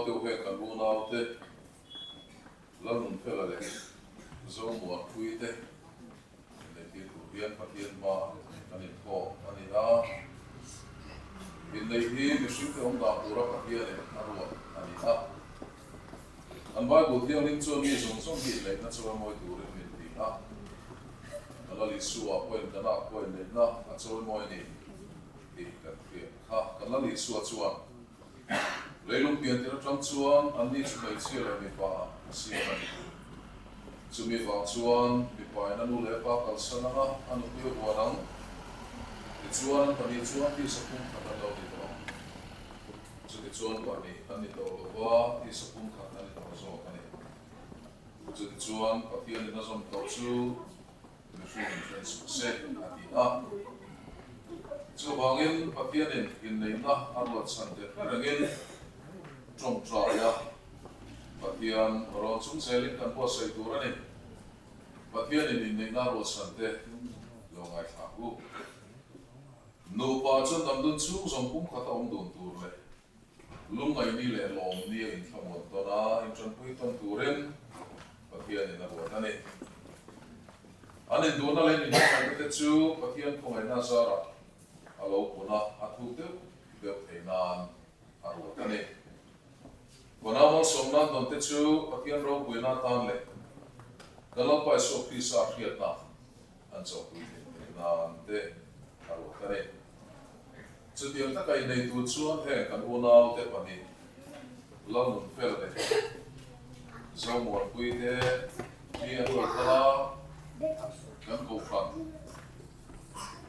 tiêu hẹn cần bu nào thế LALNUNFELA le ZOMUANPUII te le ti tu hian pathian ma ani ko ani a Inneih hi mihring te om da pura pathian e arua ani a an Bible hian ling chuan mi zong hi le na chuan moi turin min ti a alali suwa poin kana poin le na a chuan moi ni ti kan ti ha kanali suwa chuan leilung pian tira tram chuan an ni chu mai chia le mi pa sia ani chu mi wa chuan mi pa na nu le pa kal sana na anu pi wa nang ti chuan an ni chuan ti sapum kha lo ti to chu ti chuan wa ni an ni to wa ti sapum kha ani to zo ani chu ti chuan pathian na zom to chu mi fu min friends se ati a chu bangin pathian in nei na arwat san te rangin trong tra ya pathian ron chung selin kan po sai tur ani pathian in nei na arwat san te lo ngai tha ku no pa chon dam dun chu zong pum kha ta om dun tur le lungai ni le lom ni in thamon to na in chon pui ton turen pathian in arwat ani anin dun na le ni na te chu pathian khongai na sara alo puna atu te bel theinan aru tani wana mo somnan don te chu pathian ro buina tan le kala pa so fi sa khiat na an so pu nan te aru tani chu tiang ta kai nei tu chuan he kan unau te pani LALNUNFELA te ZOMUANPUII te ni aru kala kan ko fan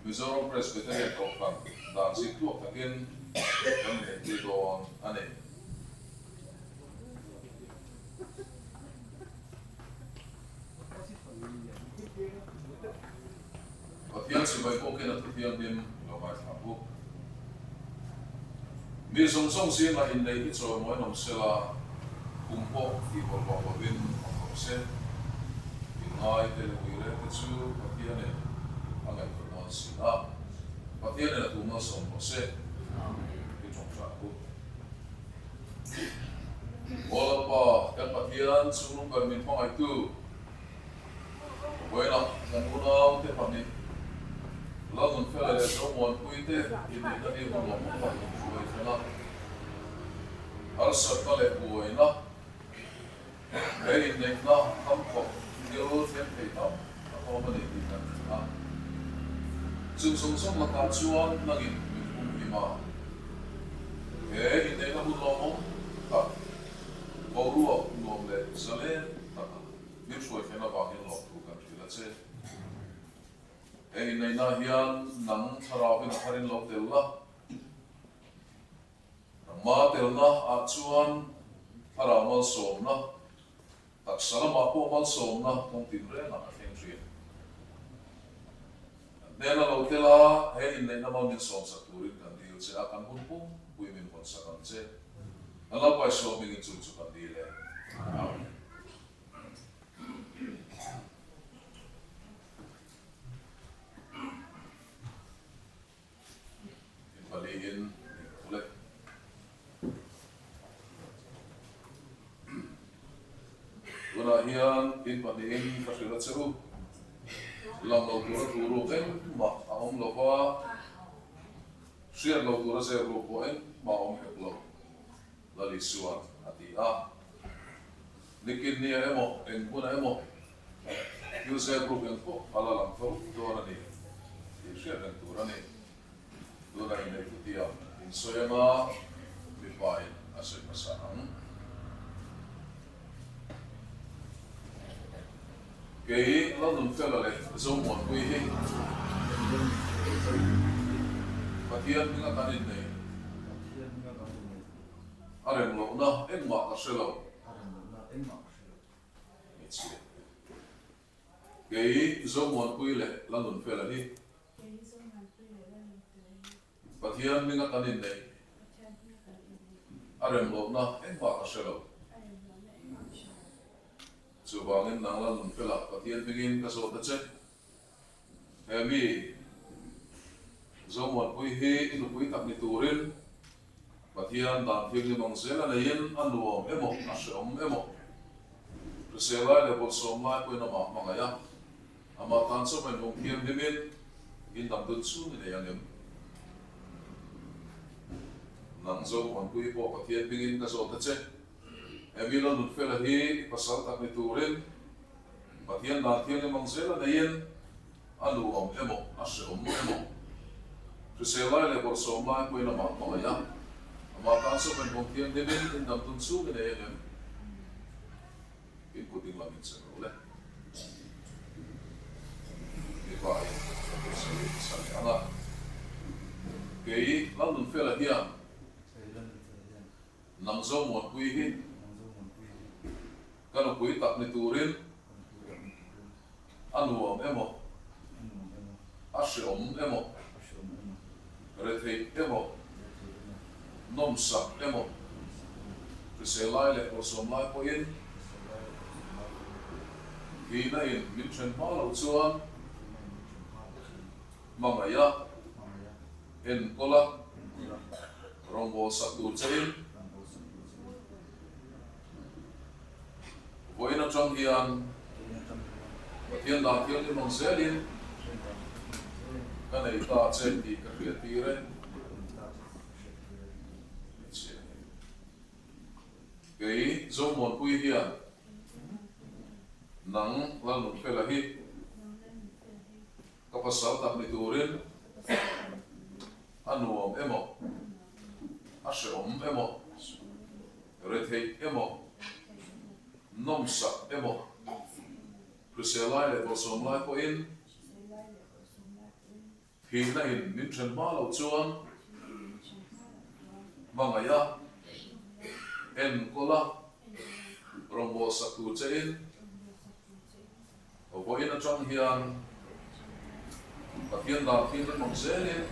Mizoram Presbyterian Conference dan situ akan kami didon ane. Patian sebagai koken atau patian dim lomai tabu. Misong song sih na Inneih itu mo nom sela kumpok di bawah win komsen. Inneih telewire itu patian ni angai sina pathian na tuma som se ki chong cha ku wala pa kan pathian sunung kan min phong ai tu boina kan unau te pani LALNUNFELA le ZOMUANPUII te in ni ni mo mo pa ku ai fela al sa ta le boina ei nei na kam ko dio them pe ta ko ma ni ti kan a chung song song la ka chuan nangin min ima in nei na bu lo mo ta ko ruo nom le sale ta mi shoi fe na ba hin lo tu kan ti la che in nei na hian nang thara bin harin lo tel la ma tel na a chuan thara mal som na tak salama po mal som na tong tin re na theng tri Nena lo tela he in nei namal min som sa turin kan dil che akan hunpum pui min kon sa kan che ala pai so min chu chu kan dile in paliin ule wana hian in paliin ka sila cheru lam lo tura turu en ma aom lo wa sian lo tura se lo ko en ma om he lo lali suan ati a nikin ni emo en kuna emo yu se group en ko ala lam fo tora ni sian en tura ni tura ni ne dia in soyama bi pai ase pasang cái LALNUNFELA le ZOMUANPUII hi pathian nga kanin nei arem lo na en ma ka selo cái ZOMUANPUII le LALNUNFELA hi pathian nga kanin nei arem lo na en ma ka selo chu bangin nang LALNUNFELA pathian bingin ka so ta che hemi ZOMUANPUII hi inupui tak ni turin Pathian dan thiêng ni mong zela na yin anuom emo asom emo Prisela le bol som lai ko na ma mangaya ama tan so men bong thiam himin in dam dun su ni yang nang zo wan pui po pathian pingin ka zo ta che emila nun fela hi pasal tak ni turin pathian dan thiang ni mong zela na yin anuom emo asom emo Prisela le bol som lai ko na ma mangaya ama tan so men bong thiam himin in dam dun su ni yang in puting lamin sa role. Iba ay sa nga. Kaya LALNUNFELA hiyan nang ZOMUANPUII hi kano pui tak ni turin anuam emo asyom emo rethei emo nomsak emo Priselai le korsom lai po in Inneih min chen malo chuan mangaya en kola rongbo saktu chain voina chang hian pathian dan thiang ni mong zelin kanei ta chen ti ka hriat ti re kei ZOMUANPUII hian nang LALNUNFELA hi kapasal tak ni turin anuom emo asyom emo rethei emo nomsak emo Priselai le bolsom lai po in Inneih min chen malo chuan mangaya en kola rongbo saktu chain voina chang hian pathian dan thiang ni mong zelin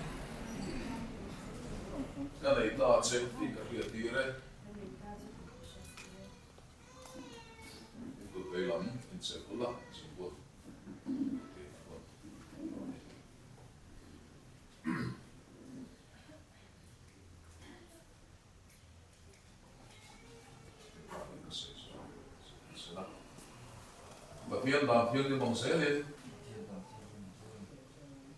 kanei ta chen ti ka hriat ti re tu vei lam in se kula chimbo pathian dan thiang ni mong zelin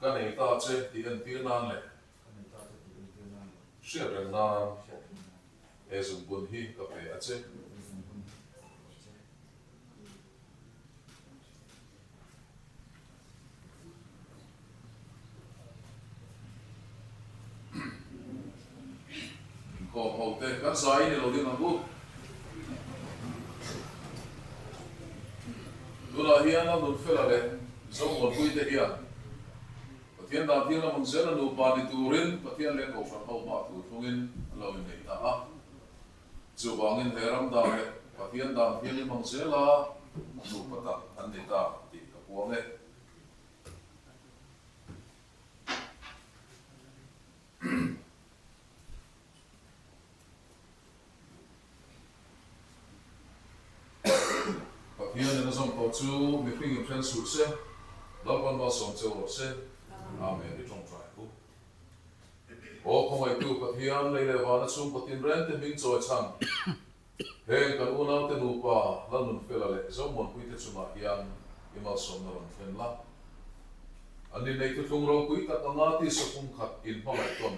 kanei ta chen ti en tir nan le Siya rin na ezong bunhi kape atse. Kung hote kan sa ini lo din ako. Dula hiyan na LALNUNFELA le ZOMUANPUII te hiyan. Pathian dan thiang na mong zela no pa ni turin pathian le ko fa ho ma tu thungin lo Inneih ta a chu bangin heram da le pathian dan thiang ni mong zela no pata an ni ta ti ka puang le pathian na som ko chu mi ping im chen su se lo kon ma som chu ro se Amen. Di trong trai ku. O kong ai tu pathian lei le wana sum patin ren te ming choi chang. Heng kan unaw te nupa LALNUNFELA le ZOMUANPUII te chuma hian imal som na ron fen la. Ani nei tu thung ro kui kat angati sa kung khat in pamai ton.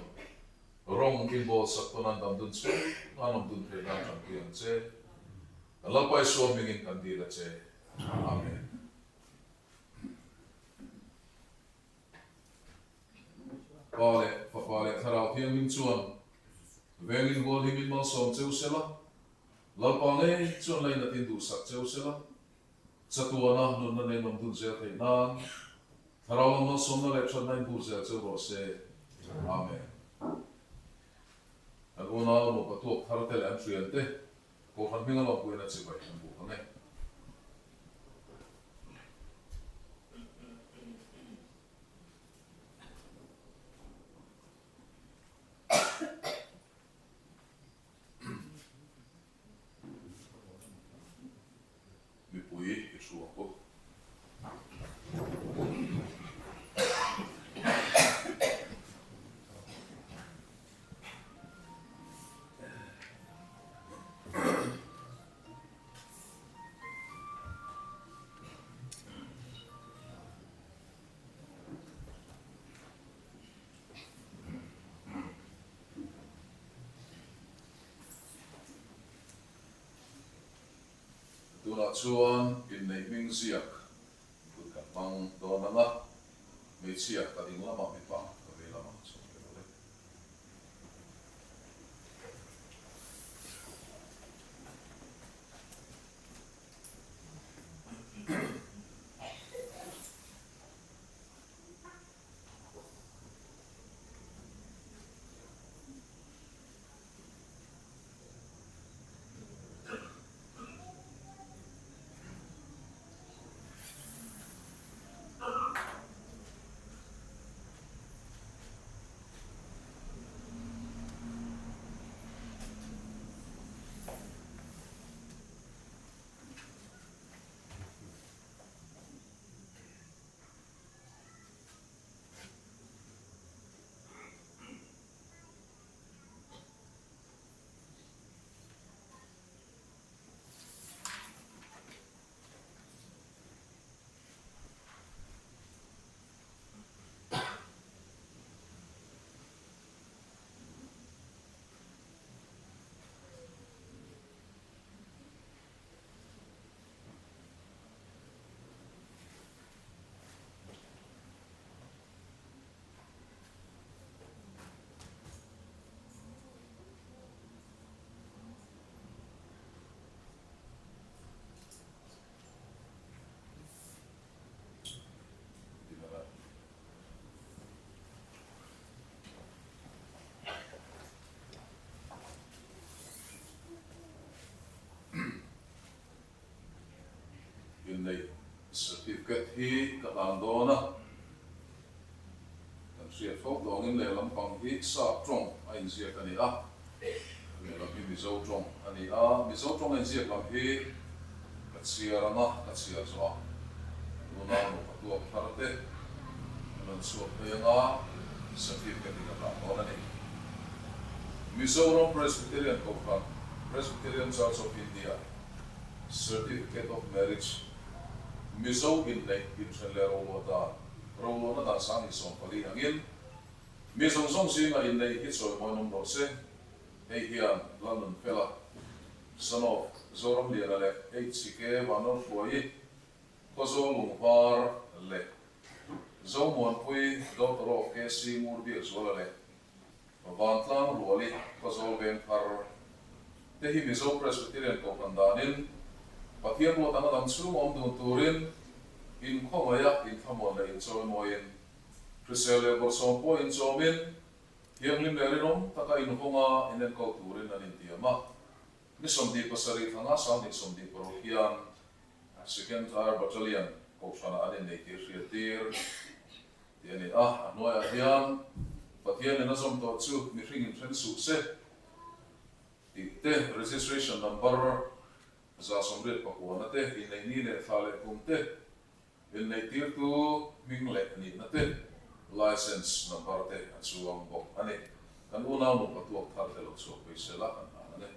Rong in bol sak tonan dam dun su nganom dun pe dan chang kiang che. Lalpai suam mingin kandila che. Amen. Pale, papale, tharau thiang min chuan. Vengin gol hi min mal som cheu sela. Lalpa nge chuan lai na tin du sak cheu sela. Chatuana nun na nei nom dun zel thei nan. Tharau mal som na le chan nain bur zel cheu ro se. Amen. An una mo patok thar tel am triante. Ko han minga lo puina chi bai an bu ne. tuna chuan Inneih ming ziak kun kan mang dona nga me chia ka ding lama mi pa ka ve lama so ke le Inneih certificate hi ka ang dona kan sia fo dongin le lampang hi sa trong ai zia ka ni a me la mi zo trong ani a mi zo trong ai zia ka hi ka sia rama ka sia zo una no ka tu parate nan so pe nga certificate ka dona ni Mizoram Presbyterian Conference, Presbyterian Church of India, Certificate of Marriage. Mizo Inneih in Chenle Rolo na da sang isong pali hangin. Mizong song si nga Inneih hitsoy mo nung rose. Hey hiyan LALNUNFELA. Son of Zoram lianale HCK Vanor Fuayi. Khawzawl Lungvar le. ZOMUANPUII Dr. of KC Murbi Zwalale. Vantlang Ruali Khawzawl Benfar. Tehi Mizo Presbyterian Kopandanin. Pathian mo tanga dang chu mom du turin in khomaya in thamon la in choy moin prisele bor som po in chomin hiam lim le rom taka in honga in ko turin an indiama ni somdi pasari thanga sam ni somdi por hian second tier battalion ko sana an nei tir tir tiani noya hian pathian na som to chu mi ring in thren su se te registration number za somret pakua te Inneih ni le thale kumte Inneih tir tu ming le ni na te license number te achuang bok ani kan una no patuak thar te lo chu paisela kan ana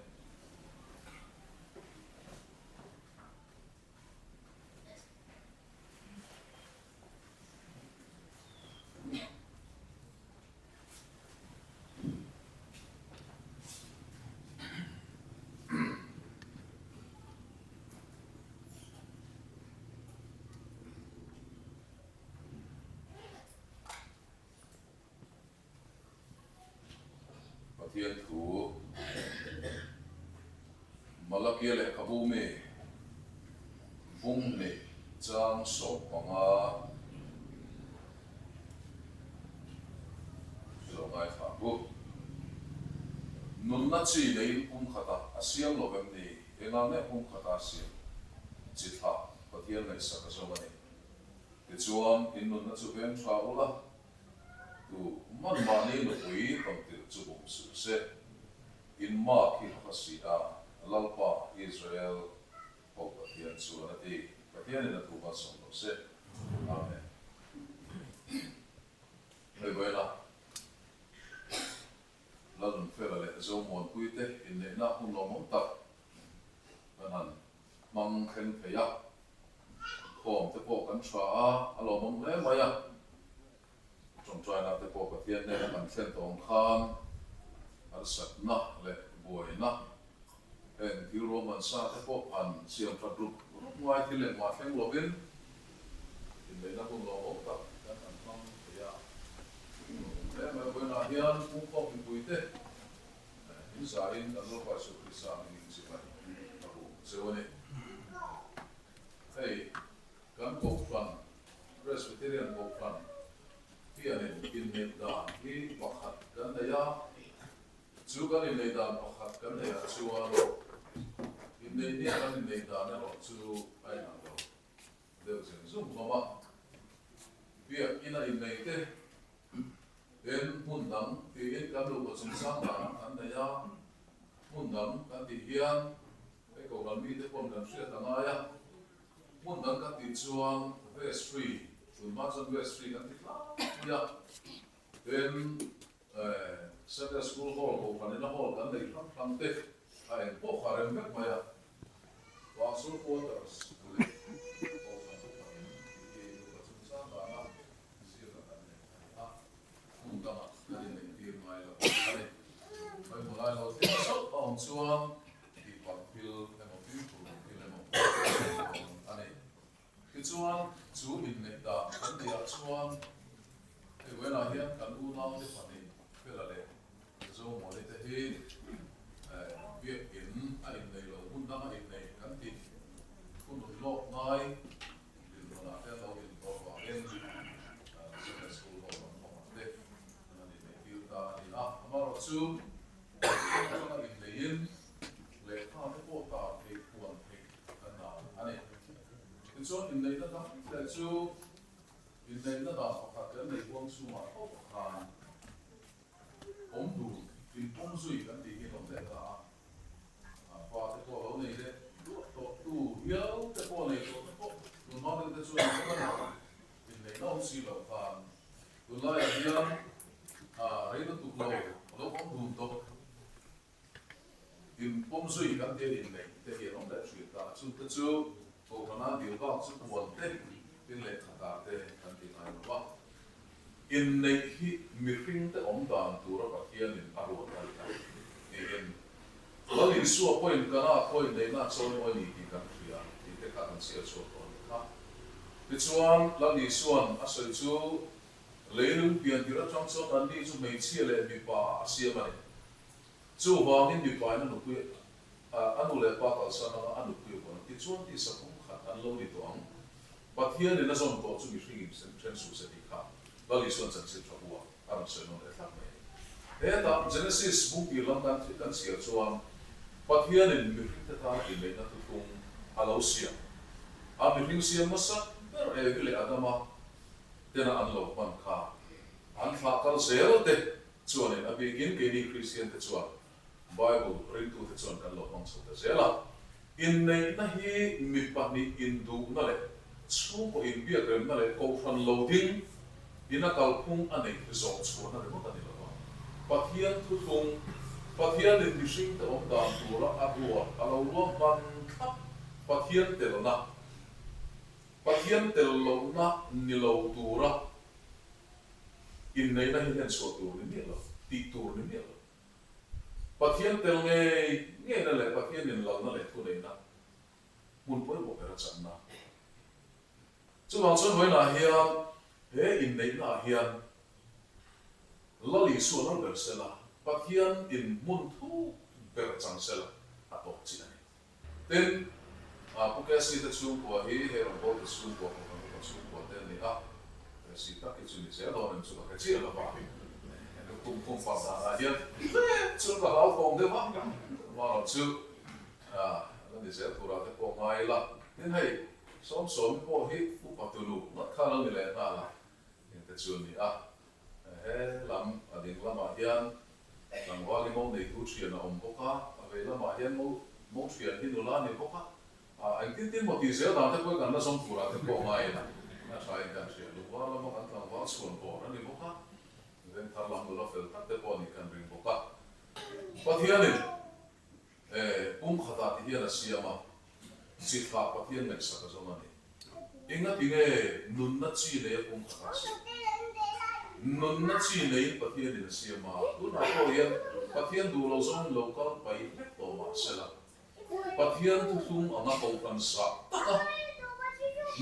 Pathian thu malakia le kabume vung ne chang so panga lo ngai tha bu nun na chi nei khata asiam lo bem ni enga ne khata si chitha Pathian nei sa ka so mani te chuan in nun na chu bem tha ola tu man mani no pui kam te chu bom su se in ma ki khasida lalpa Israel po Pathian chu na ti Pathian na tu ba som lo se amen ei buena LALNUNFELA le ZOMUANPUII te Inneih na hun lo mom tak kan mang khen pheya khom te po kan thra a lo mom le maya trong trai na te po Pathian ne kan khen tong khan ar sat na le buai na and the Roman sa po an siang pagrup ngoài thì lên ngoài phèn lovin thì lấy nó cũng lo ốp tập cái thằng con thì thế mà bên nào hiền cũng có bị bụi thế những sai in là lo phải xử lý sao mình sẽ phải so này hey kan ko fan Presbyterian ko fan kia này in này da hi wakhat kan da ya chu kan in này da wakhat kan da ya chu an Inneih ni kan Inneih da na ro chu ai na ro deu chen zum mama việc ina Inneih te en mun dam ti en kan lu ko chung sang da kan da ya mun dam kan ti hian cái cầu gần mi tới con gần xuyên tầng ai á muốn đăng các thị trường vestry từ mắt sang vestry các thị trường ya bên Sunday school hall của phần nó hall cái này lắm lắm tết ai bộ khá là mệt mày à và số quarters muốn đăng cái này tiền mày là cái này mày muốn ai đâu thì số ông chuan Pil ane chuan chu Inneih da kan dia chuan wena hian kan u nau te phani pela le zo mo le te hi việc in a Inneih lo hun dang a Inneih kan ti kun lo ngai din na te lo in to wa en Sunday school lo mo te ani me pil da ni a amaro chu Inneih in le kha te po ta te kuan te kana ane chuan Inneih da dam le chu Inneih da da pakhat kan nei buang chu ma ko khan om du in om zui kan ti hi nom te ka pa te ko lo nei de to tu hiao te ko nei to te ko tu ma te chu na Inneih da om si lo khan tu la ya hian rei do tu lo om du to in pom zui kan te Inneih te hi nom le sui ta chu te chu ko kana dio ba chu kuan te tin le khata te kan ti ngai wa Inneih hi mi ring te om dan tu ra pathian in aro ta in lali su point kana point nei na chon oi ni ki kan fia ti te ka kan sia chu ko ka ti chuan lali suan a soi chu leilung pian ti ra chang chon an ni chu mei chia le mi pa asia ma chu wang in mi pa na nu ku anu le pa ka sa na anu ku ko ti chuan ti sa kong khat an lo ni to ang pathian in a zon to chu mi ring in sen su se ti kha lali suan chan se tha wa an se no le thak me he ta Genesis book i lam kan sia chuan pathian in mi ring ta ta i le na tu tung a lo sia a mi ring sia ma sa per e vile adama tena an lo pan kha an tha kal se ro te chuan in a begin ke ni Christian te chuan Bible ring tu te chuan kan lo mong so te zela Inneih na hi mi pa ni in du na le chu ko in bia rem na le ko fan lo ding ina kal phung anei zo chu na le mo ta ni lo pathian thu thung pathian in mi sing te om dan tu ra a bua a lo lo ban khap pathian te lo na ni lo tu ra Inneih na hi hen so tu ni lo ti tu ni lo pathian tel nge na le pathian in lo na le thu nei na mun poi bo pera chan na chu wang chon hoi na hian he Inneih na hian lali su na ber sela pathian in mun thu pera chan sela a to chi ani ten pu ka si ta chu ko hi he ro bo ta chu ko te ni a si ta ki chu ni se do nem chu ka chi la ba cũng phật là điên chưa có áo phồng thế mà mà chưa nên sẽ thu ra cái bộ ngay là nên hay sống sống bộ hít cũng phải từ lục mất khả năng này là những cái chuyện này he làm đến làm mà hiền làm qua cái món này tu truyền là ông bố cá về làm mà hiền món truyền thì đồ lá này bố cá anh tin một tí xíu nào thế cuối cùng nó sống thu ra cái bộ ngay là nó sai cái chuyện lúc qua làm mà anh làm qua xuân bộ nó này bố cá then tarlam lo fel tak te poni kan ring boka pathian in khata ti hian asiama chi kha pathian mek sa ka zoma ni inga tinge nun na chi le khata si nun na chi le pathian in asiama tu na ko hian pathian du lo zon local pai to ma sela pathian tu thung anga ko kan sa taka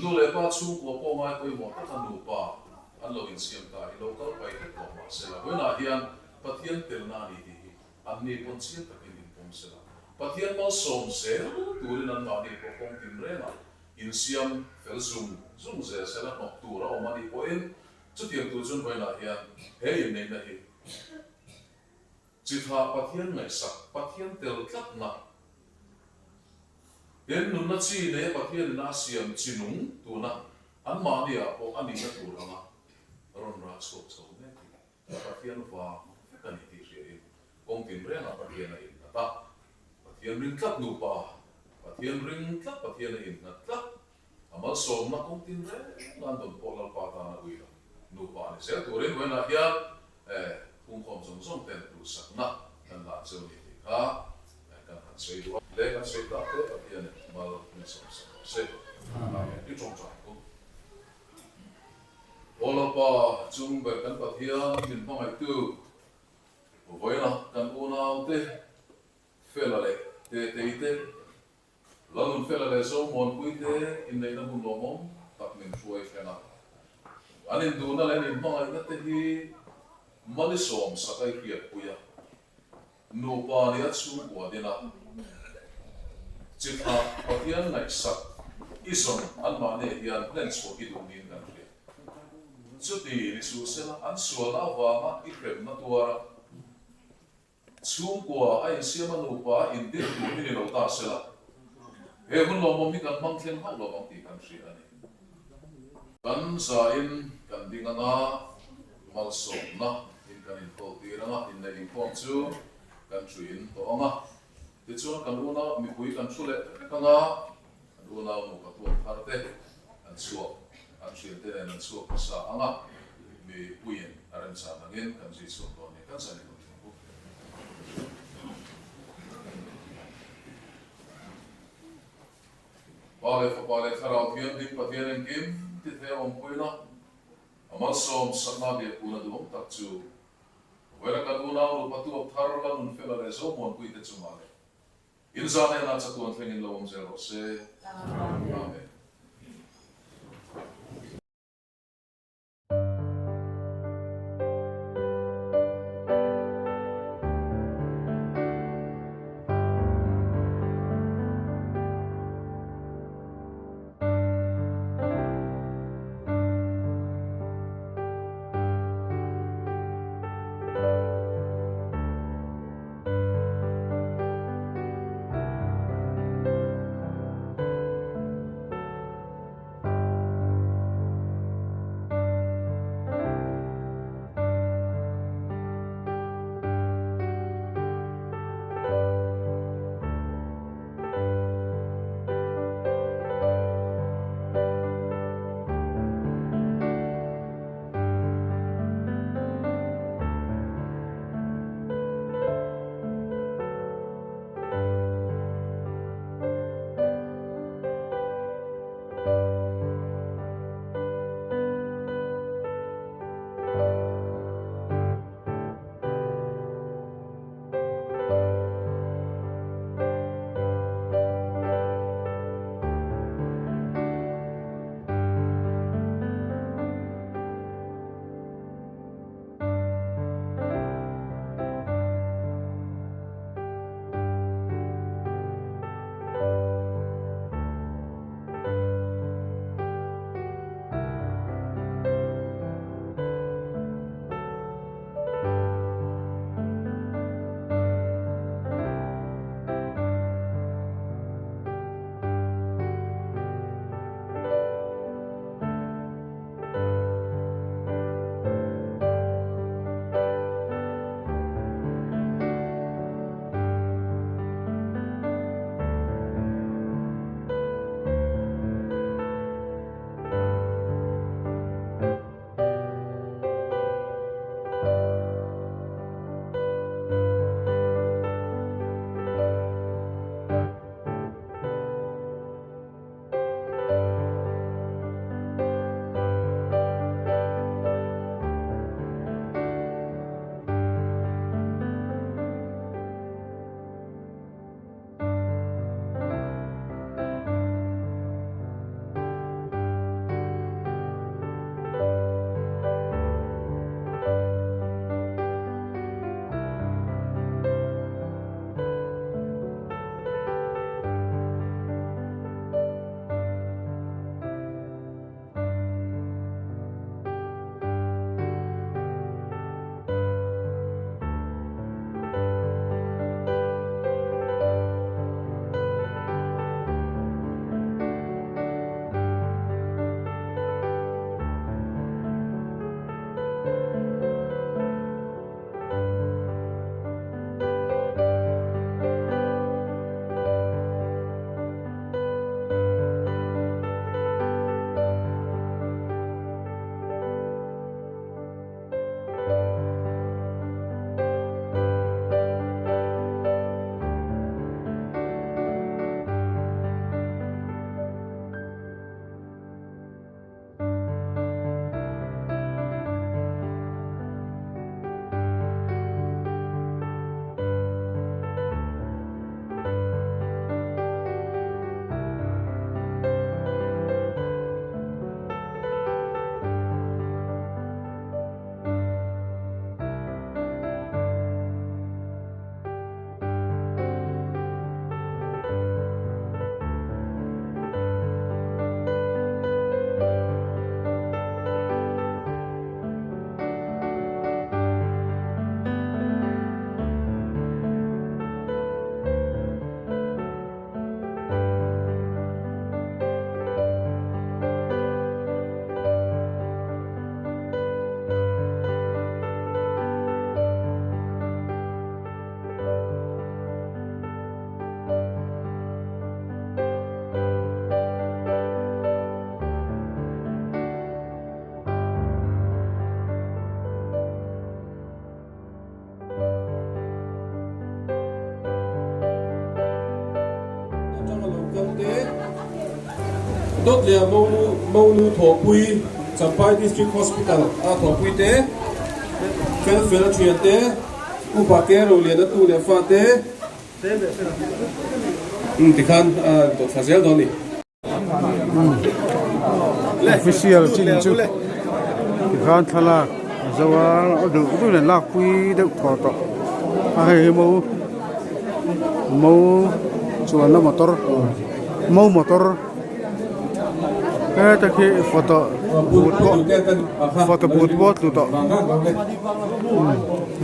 nu le pa chung ko po mai koi mo ta nu pa an lo in siam ta I local pai te ko ma se la wena hian pathian tel na ni ti an ni pon siam ta kin pom se la pathian mal som se turin an ma ni ko kong tin re na in siam fel zum ze se la nok tu ra o ma ni ko in chu tiang tu chun wena hian he in nei na hi chi tha pathian ngai sak pathian tel tlak na den nun na chi ne pathian na siam chinung tu na an ma ni a o ani na tu ra na ron ra chok chok ne ti pathian wa kan ti ri kong tin re na pathian in ta pathian ring tlak nu pa pathian ring tlak pathian in na tlak amal som na kong tin re nan don po lal pa ta na ui la nu pa ni se tu re wena hian kung khom som som ten tu sak na kan la cheu ni ti kha kan han sei du le kan sei ta te pathian mal ni som se ti chong chang ko ola pa chung ber kan pathian min pa mai tu voi na kan unau te fela le te LALNUNFELA le ZOMUANPUII te Inneih na hun lomom tak min fuai fena anin du na le nin mangai na te hi mali som sakai kiat puya nu pa ni at su kwa dina chitha pathian ngai sak ison an ma ne hian plans ko ki du nin kan ri chu ti ni su sela an sual na wa ma I krem na tuara chung kwa ai siama nu pa in dir du ni lo ta sela he hun lo mo mi kan mang thleng ha lo bang ti kan ri ani kan sa in kan ding ana mal som na in kan in ko ti ranga in nei in phong chu kan chuin to anga ti chuan kan una mi pui kan chule kanga kan una mo ka tu kharte an chuo an chuin te an chuo sa anga mi puin aran sa nangin kan ji chu to ni kan sa ni Pale tharau thiam ding pathian en kim ti the om puina amal som sakna de puna dum tak chu wera kan una ru patu of thar LALNUNFELA le ZOMUANPUII te chu male in zane na chatuan thlengin lo om zero se amen đốt lìa mâu nu thổ quy Champai District Hospital thổ quy tế phê là truyền tế u bà kê rồi lìa đất tu lìa pha tế thì khăn tổ Khawzawl đó nè official chin chu thì khan thala zawa du du le lak pui de tho to a he mo chuan na motor cái ta khi photo boot lu to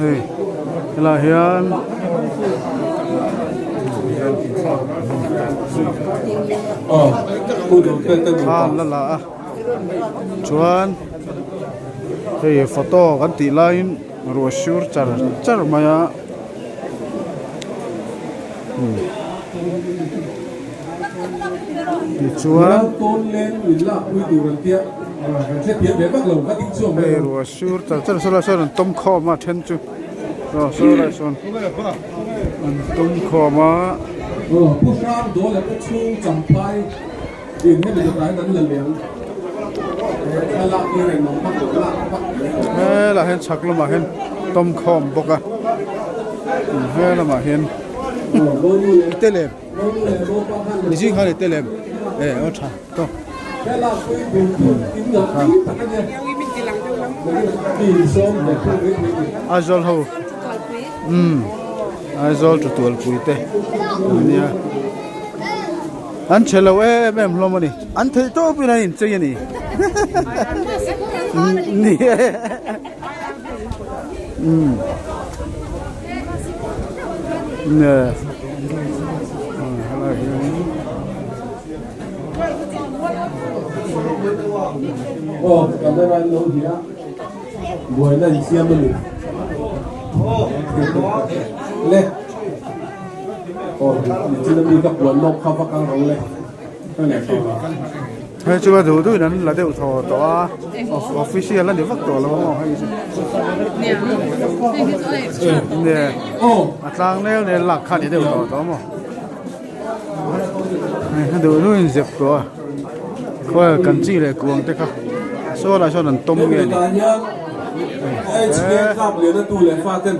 hey là hiền la chuan hey photo kan ti lain ro sure char maya thì chuan tôn lên ủy lạc quy tụ rừng kia sẽ tiến về bắc lầu các tiếng chuông hey ro sure char la son tom kho ma then chu ro so la son tom kho maผู้สร้างโดนแล้วก็ชูจำไปอินให้เป็นร้ายนั้นเลยเลี้ยงละเอียดหนองพักละพักเฮ้ละเห็นชักละมาเห็นต้มข้อมบกอะเฮ้ละมาเห็นเตเล็บนี่จริงเขาเลยเตเล็บเอาชาต่ออาจอลหูอาจอลจุดตัวปุ๋ยเตเนี่ยอันเชลเอาแม่มลงมานี่อันเทโต้ไปไหนเจียนี่นี่เนี่ยโอ้กำลังมาลงที่ละบัวนั่นเสียมันเลยเล็กโอ้ที่นั่นมีกับบัวนกเข้าฟักกังเราเลยนั่นแหละเฮ้ยจัวดูนั้นละเดี๋ยวทอตัวออฟฟิเชียลแล้วเดี๋ยวฟักตัวแล้วมั้งให้เนี่ยโอ้อัตราแล้วเนี่ยหลักคันเดี๋ยวทอตัวมั้งให้ดูนู่นเจ็บตัวก็กันจี้เลยกวงเด็กครับโซ่ละโซ่นั่นต้มเงี้ยไอ้เชี่ยกับเหลือนั่นตูเลยฟาเต้น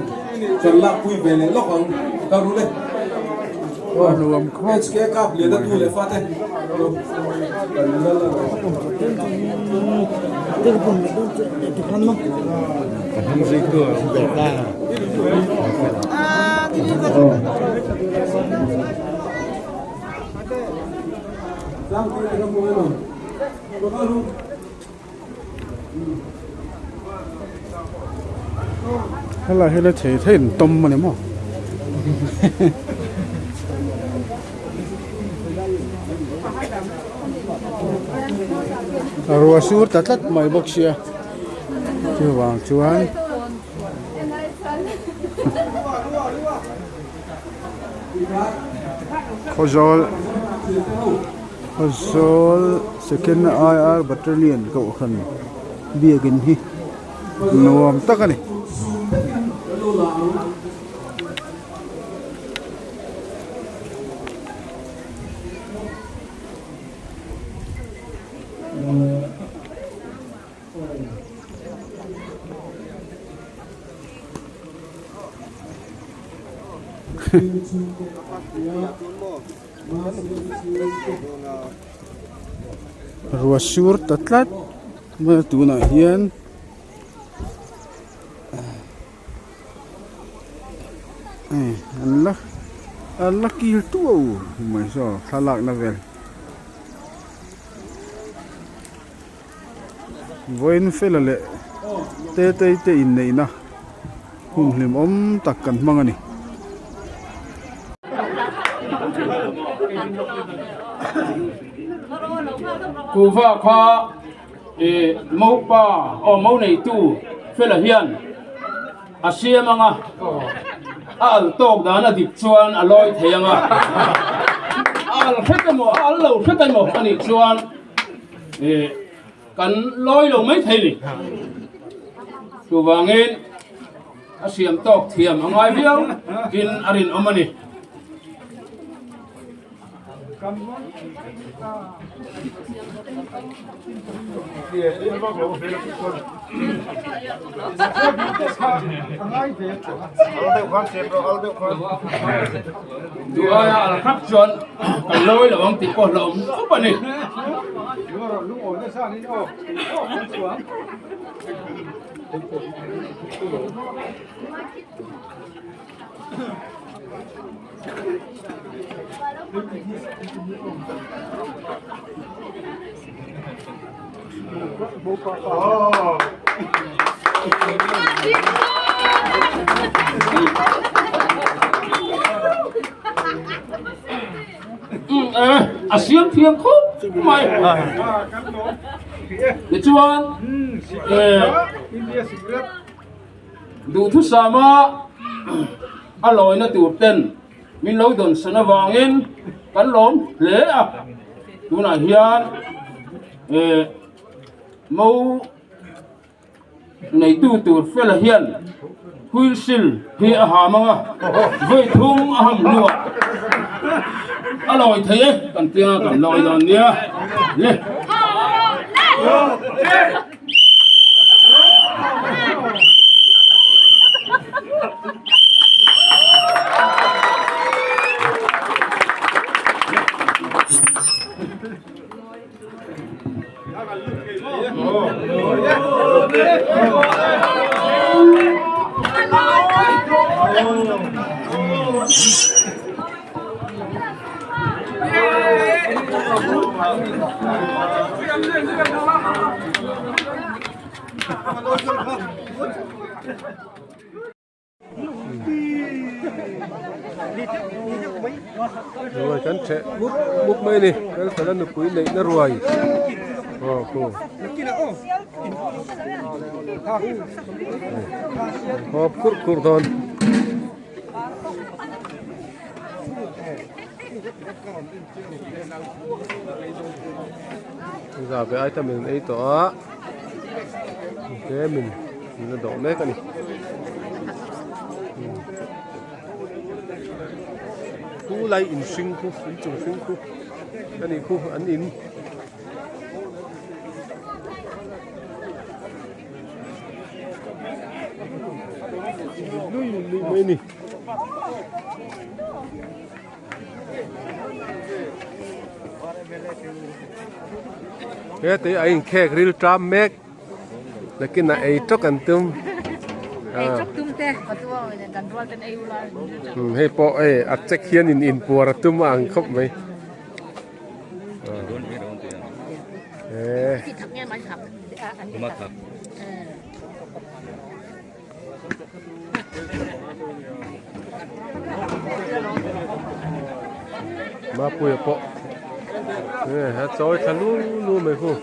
จะลักคุยไปเลยล็อกของเรารู้เลยรวมครบ ไอ้เชี่ยกับเหลือนั่นตูเลยฟาเต้นสิตัวแบบได้อะไรให้เราเห็นต้มมันเนี่ยมั้งรัวสูดตัดไม่บอกเชียชื่อวางชวนKhawzawl second IR battalion ko khan biagin hi nuam takani ruasur tatlat ma tuna hian Allah kil tu mai so thalak na vel voin felale te Inneih na hlim om takkan mangani cụ vợ khoa mẫu ba ở mẫu này tu phải là hiền xiêm nga al tóc đó là điệp chuan lôi thế nga al hết cái mỏ al lâu hết cái mỏ anh điệp chuan cần lôi lâu mấy thầy đi cụ vợ nghe xiêm tóc thiềm ở ngoài biếu in arin ông anh Dua ya khắp chuẩn cái lối là ông tịch còn là ông không bận đi. Xiêm phiêm khúc mày để chuan đủ thứ sao mà lòi nó tụt tên mình lâu đồn sân vàng in cắn lốm lễ à đủ này hiền mâu này tụt phải là hiền huy sinh hi hà mà với thung hầm lụa lòi thế cần tiền cần lòi đòn nhá lên rồi kan che buk mai ni kan salan nu pui nei na ruai ko hop kur don giờ về ai ta mình ấy to cái mình nó đổ nét cái này khu lại in sinh khu in trùng sinh khu cái này khu ăn in nuôi mấy nè cái tí anh khe grill tram mec là cái này chốc ăn tôm hay po ắt chắc hiền in bùa tôm ăn không mấy mà bùi po hát rồi thà lu lu mấy khu